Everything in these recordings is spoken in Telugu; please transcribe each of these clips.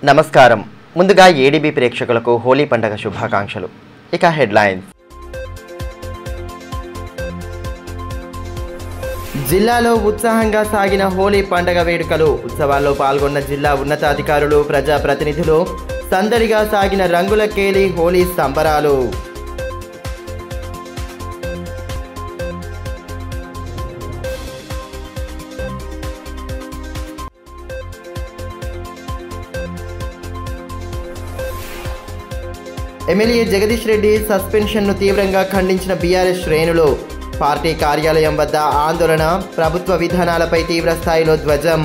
నమస్కారం. ముందుగా ఏడీబీ ప్రేక్షకులకు హోలీ పండుగ శుభాకాంక్షలు. ఇక హెడ్లైన్స్. జిల్లాలో ఉత్సాహంగా సాగిన హోలీ పండుగ వేడుకలు. ఉత్సవాల్లో పాల్గొన్న జిల్లా ఉన్నతాధికారులు, ప్రజాప్రతినిధులు. సందడిగా సాగిన రంగుల కేలి హోలీ సంబరాలు. ఎమ్మెల్యే జగదీష్ రెడ్డి సస్పెన్షన్ను తీవ్రంగా ఖండించిన బీఆర్ఎస్ శ్రేణులు. పార్టీ కార్యాలయం వద్ద ఆందోళన, ప్రభుత్వ విధానాలపై తీవ్ర స్థాయిలో ధ్వజం.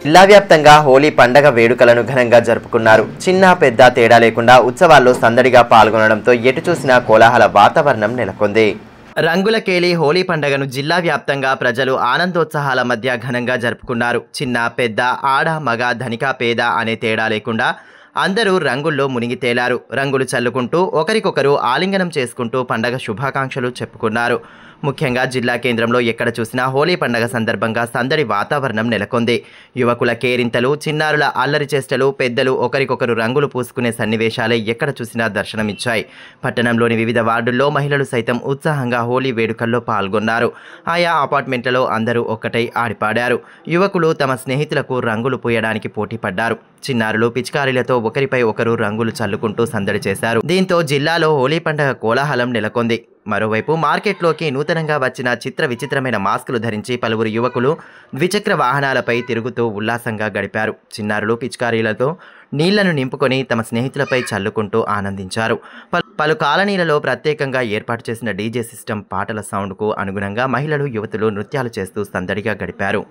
జిల్లా వ్యాప్తంగా హోలీ పండగ వేడుకలను ఘనంగా జరుపుకున్నారు. చిన్న పెద్ద తేడా లేకుండా ఉత్సవాల్లో సందడిగా పాల్గొనడంతో ఎటు చూసినా కోలాహల వాతావరణం నెలకొంది. రంగుల కేలి హోలీ పండుగను జిల్లా వ్యాప్తంగా ప్రజలు ఆనందోత్సాహాల మధ్య ఘనంగా జరుపుకున్నారు. చిన్న పెద్ద, ఆడ మగ, ధనిక పేద అనే తేడా లేకుండా అందరూ రంగుల్లో మునిగి తేలారు. రంగులు చల్లుకుంటూ ఒకరికొకరు ఆలింగనం చేసుకుంటూ పండగ శుభాకాంక్షలు చెప్పుకున్నారు. ముఖ్యంగా జిల్లా కేంద్రంలో ఎక్కడ చూసినా హోలీ పండగ సందర్భంగా సందడి వాతావరణం నెలకొంది. యువకుల కేరింతలు, చిన్నారుల అల్లరి చేష్టలు, పెద్దలు ఒకరికొకరు రంగులు పూసుకునే సన్నివేశాలే ఎక్కడ చూసినా దర్శనమిచ్చాయి. పట్టణంలోని వివిధ వార్డుల్లో మహిళలు సైతం ఉత్సాహంగా హోలీ వేడుకల్లో పాల్గొన్నారు. ఆయా అపార్ట్మెంట్లలో అందరూ ఒక్కటై ఆడిపాడారు. యువకులు తమ స్నేహితులకు రంగులు పూయడానికి పోటీ పడ్డారు. చిన్నారులు పిచికారీలతో ఒకరిపై ఒకరు రంగులు చల్లుకుంటూ సందడి చేశారు. దీంతో జిల్లాలో హోలీ పండుగ కోలాహలం నెలకొంది. మరోవైపు మార్కెట్లోకి నూతనంగా వచ్చిన చిత్ర విచిత్రమైన మాస్కులు ధరించి పలువురు యువకులు ద్విచక్ర వాహనాలపై తిరుగుతూ ఉల్లాసంగా గడిపారు. చిన్నారులు పిచికారీలతో నీళ్లను నింపుకొని తమ స్నేహితులపై చల్లుకుంటూ ఆనందించారు. పలు కాలనీలలో ప్రత్యేకంగా ఏర్పాటు చేసిన డీజే సిస్టమ్ పాటల సౌండ్కు అనుగుణంగా మహిళలు, యువతులు నృత్యాలు చేస్తూ సందడిగా గడిపారు.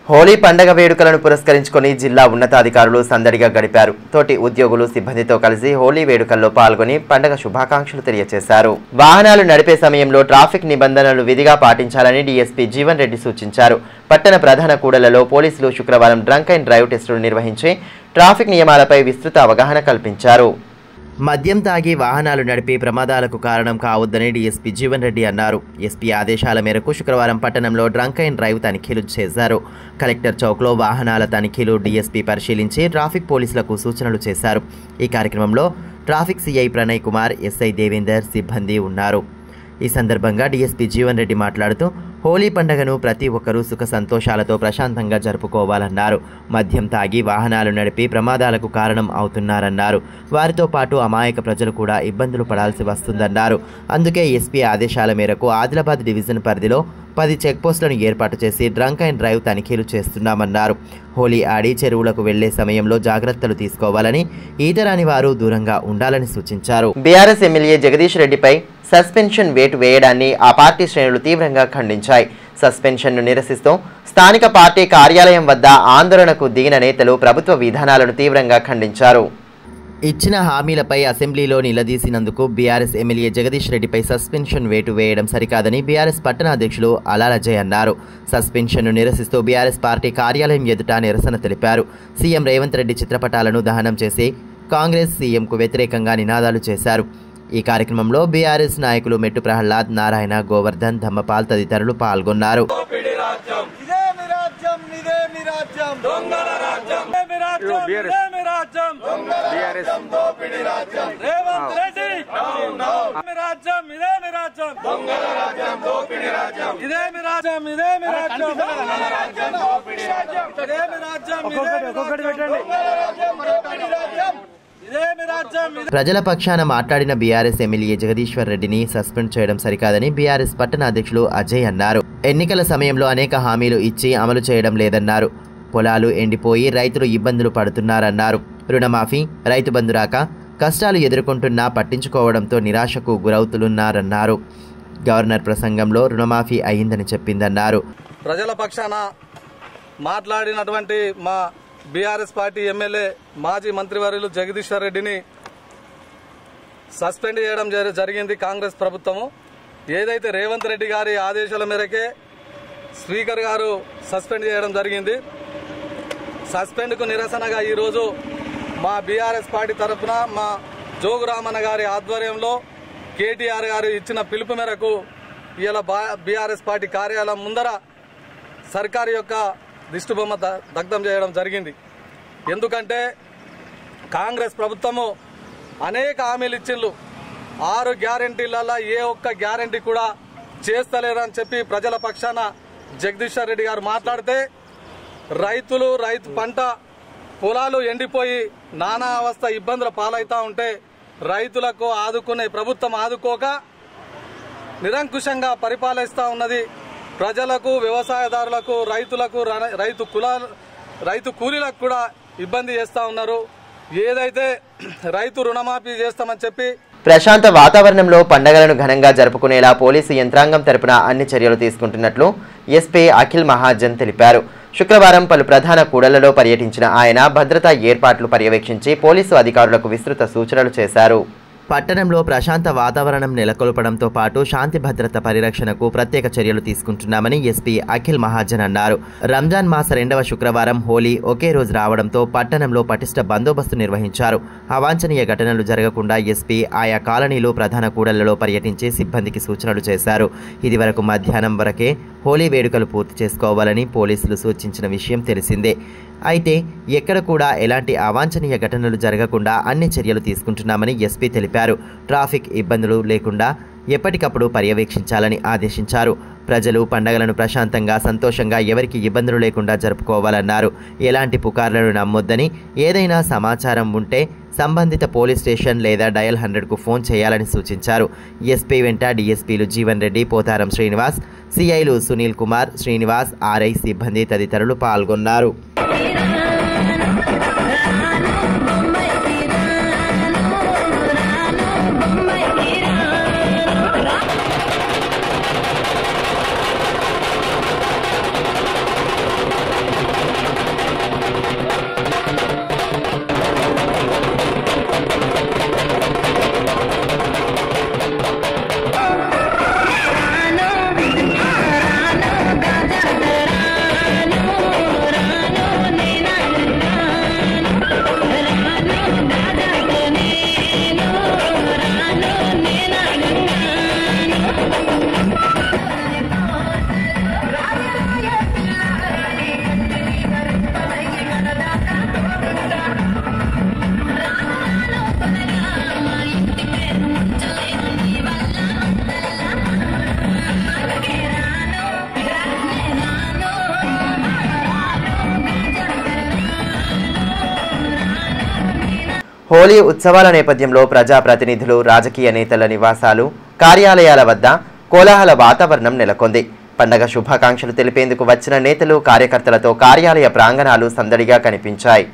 హోలీ పండగ వేడుకలను పురస్కరించుకొని జిల్లా ఉన్నతాధికారులు సందడిగా గడిపారు. తోటి ఉద్యోగులు, సిబ్బందితో కలిసి హోలీ వేడుకల్లో పాల్గొని పండగ శుభాకాంక్షలు తెలియజేశారు. వాహనాలు నడిపే సమయంలో ట్రాఫిక్ నిబంధనలు విధిగా పాటించాలని డీఎస్పీ జీవన్ రెడ్డి సూచించారు. పట్టణ ప్రధాన కూడళ్లలో పోలీసులు శుక్రవారం డ్రంక్ అండ్ డ్రైవ్ టెస్టులు నిర్వహించి ట్రాఫిక్ నియమాలపై విస్తృత అవగాహన కల్పించారు. మద్యం తాగి వాహనాలు నడిపి ప్రమాదాలకు కారణం కావద్దని డీఎస్పీ జీవన్ రెడ్డి అన్నారు. ఎస్పీ ఆదేశాల మేరకు శుక్రవారం పట్టణంలో డ్రంక్ అండ్ డ్రైవ్ తనిఖీలు చేశారు. కలెక్టర్ చౌక్లో వాహనాల తనిఖీలు డీఎస్పీ పరిశీలించి ట్రాఫిక్ పోలీసులకు సూచనలు చేశారు. ఈ కార్యక్రమంలో traffic CI Pranay Kumar, SI Devender సిబ్బంది ఉన్నారు. ఈ సందర్భంగా డీఎస్పీ జీవన్ రెడ్డి మాట్లాడుతూ హోలీ పండుగను ప్రతి ఒక్కరూ సుఖ సంతోషాలతో ప్రశాంతంగా జరుపుకోవాలన్నారు. మద్యం తాగి వాహనాలు నడిపి ప్రమాదాలకు కారణం అవుతున్నారన్నారు. వారితో పాటు అమాయక ప్రజలు కూడా ఇబ్బందులు పడాల్సి వస్తుందన్నారు. అందుకే ఎస్పీ ఆదేశాల మేరకు ఆదిలాబాద్ డివిజన్ పరిధిలో 10 చెక్పోస్టులను ఏర్పాటు చేసి డ్రంక్ అండ్ డ్రైవ్ తనిఖీలు చేస్తున్నామన్నారు. హోలీ ఆడి చెరువులకు వెళ్లే సమయంలో జాగ్రత్తలు తీసుకోవాలని, ఈతరాని వారు దూరంగా ఉండాలని సూచించారు. బీఆర్ఎస్ ఎమ్మెల్యే జగదీష్ రెడ్డిపై సస్పెన్షన్ వేటు వేయడాన్ని ఆ పార్టీ శ్రేణులు తీవ్రంగా ఖండించాయి. సస్పెన్షన్ను నిరసిస్తూ స్థానిక పార్టీ కార్యాలయం వద్ద ఆందోళనకు దిగిన నేతలు ప్రభుత్వ విధానాలను తీవ్రంగా ఖండించారు. ఇచ్చిన హామీలపై అసెంబ్లీలో నిలదీసినందుకు బీఆర్ఎస్ ఎమ్మెల్యే జగదీష్ రెడ్డిపై సస్పెన్షన్ వేటు వేయడం సరికాదని బీఆర్ఎస్ పట్టణ అధ్యక్షులు అలాలజయ్ అన్నారు. సస్పెన్షన్ను నిరసిస్తూ బీఆర్ఎస్ పార్టీ కార్యాలయం ఎదుట నిరసన తెలిపారు. సీఎం రేవంత్ రెడ్డి చిత్రపటాలను దహనం చేసి కాంగ్రెస్ సీఎంకు వ్యతిరేకంగా నినాదాలు చేశారు. ఈ కార్యక్రమంలో బీఆర్ఎస్ నాయకులు మెట్టు ప్రహ్లాద్, నారాయణ, గోవర్ధన్, ధమ్మపాల్ తదితరులు పాల్గొన్నారు. ప్రజల పక్షాన మాట్లాడిన బీఆర్ఎస్ ఎమ్మెల్యే జగదీశ్వర్ రెడ్డిని సస్పెండ్ చేయడం సరికాదని బీఆర్ఎస్ పట్టణ అధ్యక్షులు అజయ్ అన్నారు. ఎన్నికల సమయంలో అనేక హామీలు ఇచ్చి అమలు చేయడం లేదన్నారు. పొలాలు ఎండిపోయి రైతులు ఇబ్బందులు పడుతున్నారన్నారు. రుణమాఫీ, రైతు బంధు రాక కష్టాలు ఎదుర్కొంటున్నా పట్టించుకోవడంతో నిరాశకు గురవుతున్నారన్నారు. గవర్నర్ ప్రసంగంలో రుణమాఫీ అయిందని చెప్పిందన్నారు. ప్రజల పక్షాన మాట్లాడినటువంటి మా బీఆర్ఎస్ పార్టీ ఎమ్మెల్యే మాజీ మంత్రివర్యులు జగదీశ్వర్ రెడ్డిని సస్పెండ్ చేయడం జరిగింది కాంగ్రెస్ ప్రభుత్వము. ఏదైతే రేవంత్ రెడ్డి గారి ఆదేశాల మేరకే స్పీకర్ గారు సస్పెండ్ చేయడం జరిగింది. సస్పెండ్కు నిరసనగా ఈరోజు మా బీఆర్ఎస్ పార్టీ తరఫున మా జోగురామన్న గారి ఆధ్వర్యంలో కేటీఆర్ గారు ఇచ్చిన పిలుపు మేరకు ఇవాళ బీఆర్ఎస్ పార్టీ కార్యాలయం ముందర సర్కారు యొక్క దిష్టిబొమ్మ దగ్ధం చేయడం జరిగింది. ఎందుకంటే కాంగ్రెస్ ప్రభుత్వము అనేక హామీలు ఇచ్చిండ్రు. 6 గ్యారెంటీలలో ఏ ఒక్క గ్యారెంటీ కూడా చేస్తలేరని చెప్పి ప్రజల పక్షాన జగదీశ్వర్ రెడ్డి గారు మాట్లాడితే రైతు పంట పొలాలు ఎండిపోయి నానా అవస్థ ఇబ్బందుల పాలవుతా ఉంటే రైతులకు ఆదుకునే ప్రభుత్వం ఆదుకోక నిరంకుశంగా పరిపాలిస్తూ ఉన్నది. ప్రజలకు, వ్యవసాయదారులకు, రైతులకు, రైతు కూలీలకు కూడా ఇబ్బంది చేస్తూ ఉన్నారు. ఏదైతే రైతు రుణమాఫీ చేస్తామని చెప్పి ప్రశాంత వాతావరణంలో పండగలను ఘనంగా జరుపుకునేలా పోలీసు యంత్రాంగం తరపున అన్ని చర్యలు తీసుకుంటున్నట్లు ఎస్పీ అఖిల్ మహాజన్ తెలిపారు. శుక్రవారం పలు ప్రధాన కూడళ్లలో పర్యటించిన ఆయన భద్రతా ఏర్పాట్లు పర్యవేక్షించి పోలీసు అధికారులకు విస్తృత సూచనలు చేశారు. పట్టణంలో ప్రశాంత వాతావరణం నెలకొల్పడంతో పాటు శాంతి భద్రత పరిరక్షణకు ప్రత్యేక చర్యలు తీసుకుంటున్నామని ఎస్పీ అఖిల్ మహాజన్ అన్నారు. రంజాన్ మాస 2వ శుక్రవారం హోలీ ఒకే రోజు రావడంతో పట్టణంలో పటిష్ట బందోబస్తు నిర్వహించారు. అవాంఛనీయ ఘటనలు జరగకుండా ఎస్పీ ఆయా కాలనీలు, ప్రధాన కూడళ్లలో పర్యటించి సిబ్బందికి సూచనలు చేశారు. ఇదివరకు మధ్యాహ్నం వరకే హోలీ వేడుకలు పూర్తి చేసుకోవాలని పోలీసులు సూచించిన విషయం తెలిసిందే. అయితే ఎక్కడ కూడా ఎలాంటి అవాంఛనీయ ఘటనలు జరగకుండా అన్ని చర్యలు తీసుకుంటున్నామని ఎస్పీ తెలిపారు. ట్రాఫిక్ ఇబ్బందులు లేకుండా ఎప్పటికప్పుడు పర్యవేక్షించాలని ఆదేశించారు. ప్రజలు పండగలను ప్రశాంతంగా, సంతోషంగా, ఎవరికి ఇబ్బందులు లేకుండా జరుపుకోవాలన్నారు. ఎలాంటి పుకార్లను నమ్మొద్దని, ఏదైనా సమాచారం ఉంటే సంబంధిత పోలీస్ స్టేషన్ లేదా డయల్ 100కు ఫోన్ చేయాలని సూచించారు. ఎస్పీ వెంట డీఎస్పీలు జీవన్ రెడ్డి, పోతారం శ్రీనివాస్, సిఐలు సునీల్ కుమార్, శ్రీనివాస్, ఆర్ఐ సిబ్బంది తదితరులు పాల్గొన్నారు. హోలీ ఉత్సవాల నేపథ్యంలో ప్రజాప్రతినిధులు, రాజకీయ నేతల నివాసాలు, కార్యాలయాల వద్ద కోలాహల వాతావరణం నెలకొంది. పండగ శుభాకాంక్షలు తెలిపేందుకు వచ్చిన నేతలు, కార్యకర్తలతో కార్యాలయ ప్రాంగణాలు సందడిగా కనిపించాయి.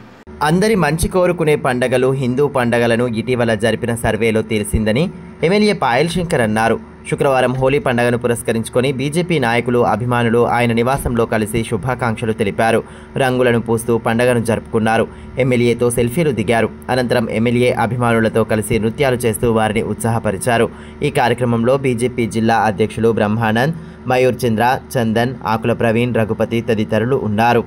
అందరి మంచి కోరుకునే పండగలు హిందూ పండగలను ఇటీవల జరిపిన సర్వేలో తెలిసిందని ఎమ్మెల్యే పాయల్ శంకర్ అన్నారు. శుక్రవారం హోలీ పండుగను పురస్కరించుకొని బీజేపీ నాయకులు, అభిమానులు ఆయన నివాసంలో కలిసి శుభాకాంక్షలు తెలిపారు. రంగులను పూస్తూ పండుగను జరుపుకున్నారు. ఎమ్మెల్యేతో సెల్ఫీలు దిగారు. అనంతరం ఎమ్మెల్యే అభిమానులతో కలిసి నృత్యాలు చేస్తూ వారిని ఉత్సాహపరిచారు. ఈ కార్యక్రమంలో బీజేపీ జిల్లా అధ్యక్షులు బ్రహ్మానంద్, మయూర్ చంద్ర, చందన్, ఆకుల ప్రవీణ్, రఘుపతి తదితరులు ఉన్నారు.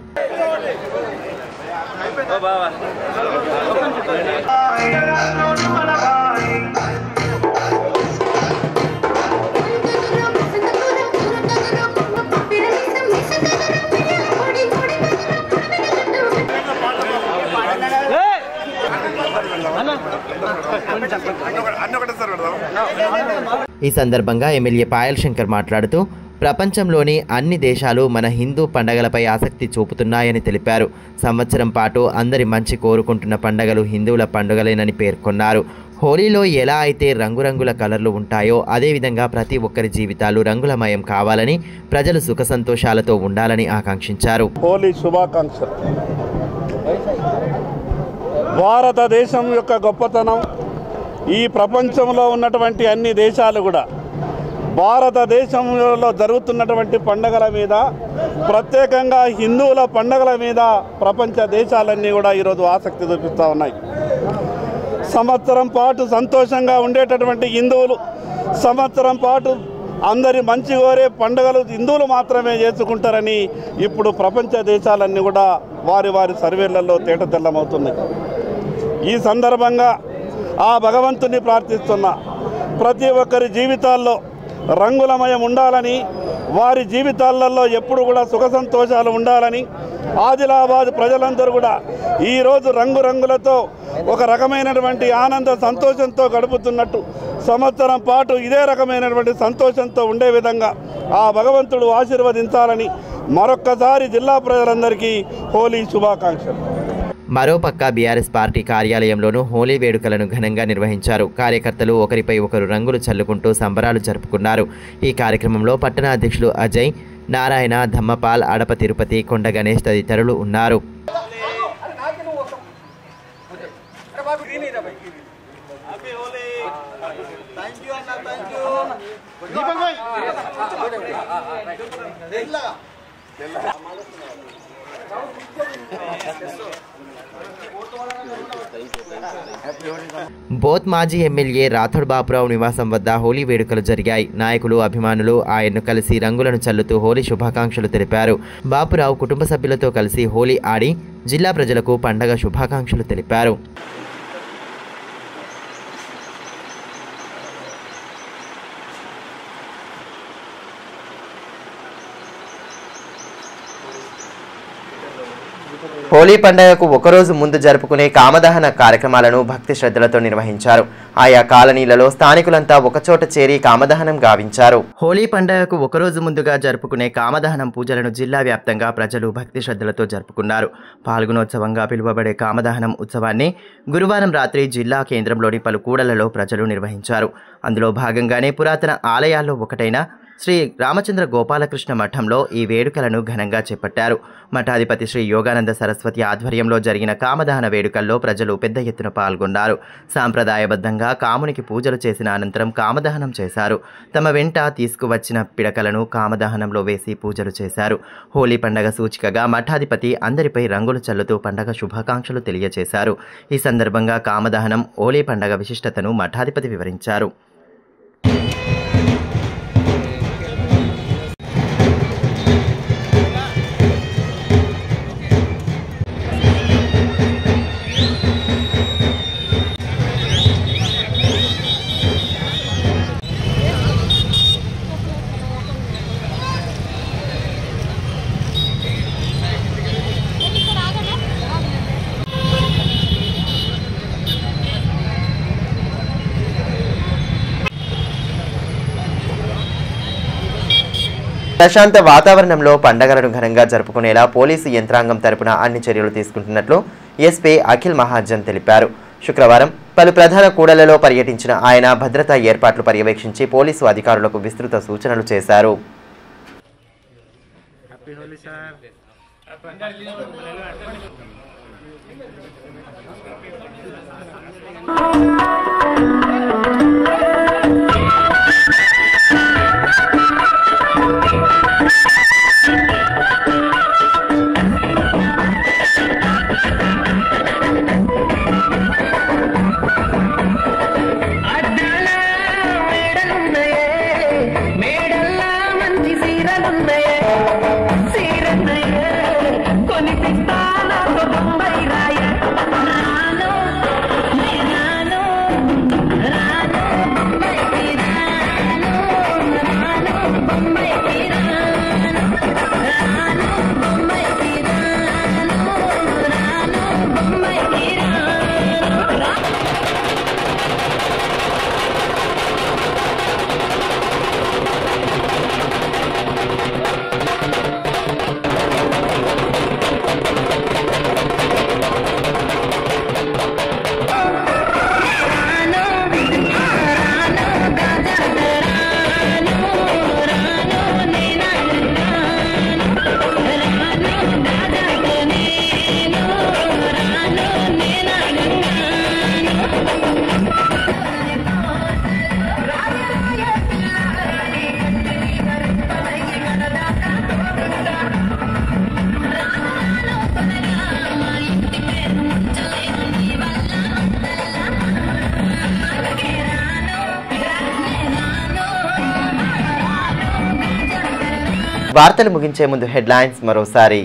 ఈ సందర్భంగా ఎమ్మెల్యే పాయల్ శంకర్ మాట్లాడుతూ ప్రపంచంలోని అన్ని దేశాలు మన హిందూ పండగలపై ఆసక్తి చూపుతున్నాయని తెలిపారు. సంవత్సరం పాటు అందరి మంచి కోరుకుంటున్న పండగలు హిందువుల పండుగలేనని పేర్కొన్నారు. హోలీలో ఎలా అయితే రంగురంగుల కలర్లు ఉంటాయో అదేవిధంగా ప్రతి ఒక్కరి జీవితాలు రంగులమయం కావాలని, ప్రజలు సుఖ సంతోషాలతో ఉండాలని ఆకాంక్షించారు. హోలీ శుభాకాంక్షలు. భారతదేశం యొక్క గొప్పతనం, ఈ ప్రపంచంలో ఉన్నటువంటి అన్ని దేశాలు కూడా భారతదేశంలో జరుగుతున్నటువంటి పండుగల మీద, ప్రత్యేకంగా హిందువుల పండుగల మీద ప్రపంచ దేశాలన్నీ కూడా ఈరోజు ఆసక్తి చూపిస్తూ ఉన్నాయి. సంవత్సరం పాటు సంతోషంగా ఉండేటటువంటి హిందువులు, సంవత్సరం పాటు అందరి మంచి కోరే పండుగలు హిందువులు మాత్రమే చేసుకుంటారని ఇప్పుడు ప్రపంచ దేశాలన్నీ కూడా వారి వారి సర్వేలలో తేటతెల్లమవుతున్నాయి. ఈ సందర్భంగా ఆ భగవంతుని ప్రార్థిస్తున్నా, ప్రతి ఒక్కరి జీవితాల్లో రంగులమయం ఉండాలని, వారి జీవితాలలో ఎప్పుడు కూడా సుఖ సంతోషాలు ఉండాలని ఆదిలాబాద్ ప్రజలందరూ కూడా ఈరోజు రంగురంగులతో ఒక రకమైనటువంటి ఆనంద సంతోషంతో గడుపుతున్నట్టు సంవత్సరం పాటు ఇదే రకమైనటువంటి సంతోషంతో ఉండే విధంగా ఆ భగవంతుడు ఆశీర్వదించాలని మరొక్కసారి జిల్లా ప్రజలందరికీ హోలీ శుభాకాంక్షలు. మరోపక్క బీఆర్ఎస్ పార్టీ కార్యాలయంలోనూ హోలీ వేడుకలను ఘనంగా నిర్వహించారు. కార్యకర్తలు ఒకరిపై ఒకరు రంగులు చల్లుకుంటూ సంబరాలు జరుపుకున్నారు. ఈ కార్యక్రమంలో పట్టణ అధ్యక్షులు అజయ్, నారాయణ, ధమ్మపాల్, అడప తిరుపతి, కొండ గణేష్ తదితరులు ఉన్నారు. బోత్ మాజీ ఎమ్మెల్యే రాథోడ్ బాపురావు నివాసం వద్ద హోలీ వేడుకలు జరిగాయి. నాయకులు, అభిమానులు ఆయన్ను కలిసి రంగులను చల్లుతూ హోలీ శుభాకాంక్షలు తెలిపారు. బాపురావు కుటుంబ సభ్యులతో కలిసి హోలీ ఆడి జిల్లా ప్రజలకు పండగ శుభాకాంక్షలు తెలిపారు. హోలీ పండుగకు ఒకరోజు ముందు జరుపుకునే కామదహన కార్యక్రమాలను భక్తి శ్రద్ధలతో నిర్వహించారు. ఆయా కాలనీలలో స్థానికులంతా ఒకచోట చేరి కామదహనం గావించారు. హోలీ పండుగకు ఒకరోజు ముందుగా జరుపుకునే కామదహనం పూజలను జిల్లా వ్యాప్తంగా ప్రజలు భక్తి శ్రద్ధలతో జరుపుకున్నారు. పాల్గొనోత్సవంగా పిలువబడే కామదహనం ఉత్సవాన్ని గురువారం రాత్రి జిల్లా కేంద్రంలోని పలు కూడలలో ప్రజలు నిర్వహించారు. అందులో భాగంగానే పురాతన ఆలయాల్లో ఒకటైన శ్రీ రామచంద్ర గోపాలకృష్ణ మఠంలో ఈ వేడుకలను ఘనంగా చేపట్టారు. మఠాధిపతి శ్రీ యోగానంద సరస్వతి ఆధ్వర్యంలో జరిగిన కామదహన వేడుకల్లో ప్రజలు పెద్ద ఎత్తున పాల్గొన్నారు. సాంప్రదాయబద్ధంగా కామునికి పూజలు చేసిన అనంతరం కామదహనం చేశారు. తమ వెంట తీసుకువచ్చిన పిడకలను కామదహనంలో వేసి పూజలు చేశారు. హోలీ పండగ సూచికగా మఠాధిపతి అందరిపై రంగులు చల్లుతూ పండగ శుభాకాంక్షలు తెలియజేశారు. ఈ సందర్భంగా కామదహనం, హోలీ పండగ విశిష్టతను మఠాధిపతి వివరించారు. ప్రశాంత వాతావరణంలో పండగలను ఘనంగా జరుపుకునేలా పోలీసు యంత్రాంగం తరపున అన్ని చర్యలు తీసుకుంటున్నట్లు ఎస్పీ అఖిల్ మహాజన్ తెలిపారు. శుక్రవారం పలు ప్రధాన కూడళ్లలో పర్యటించిన ఆయన భద్రతా ఏర్పాట్లు పర్యవేక్షించి పోలీసు అధికారులకు విస్తృత సూచనలు చేశారు. వార్తలు ముగించే ముందు హెడ్లైన్స్ మరోసారి.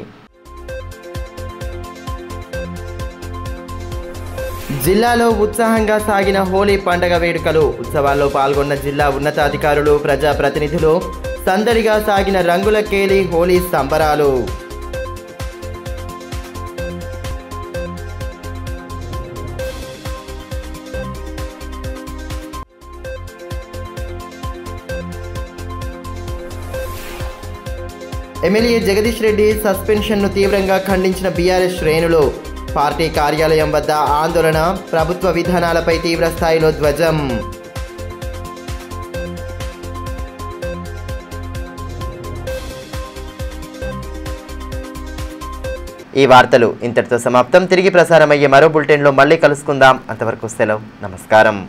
జిల్లాలో ఉత్సాహంగా సాగిన హోలీ పండగ వేడుకలు. ఉత్సవాల్లో పాల్గొన్న జిల్లా ఉన్నతాధికారులు, ప్రజాప్రతినిధులు. సందడిగా సాగిన రంగుల కేలి హోలీ సంబరాలు. ఎమ్మెల్యే జగదీష్ రెడ్డి సస్పెన్షన్ను తీవ్రంగా ఖండించిన బీఆర్ఎస్ శ్రేణులు. పార్టీ కార్యాలయం వద్ద ఆందోళన. ప్రభుత్వ విధానాలపై తీవ్ర స్థాయిలో ధ్వజం. ఈ వార్తలు ఇంతటితో సమాప్తం. తిరిగి ప్రసారమయ్యే మరో బులెటిన్లో మళ్ళీ కలుసుకుందాం. అంతవరకు సెలవు. నమస్కారం.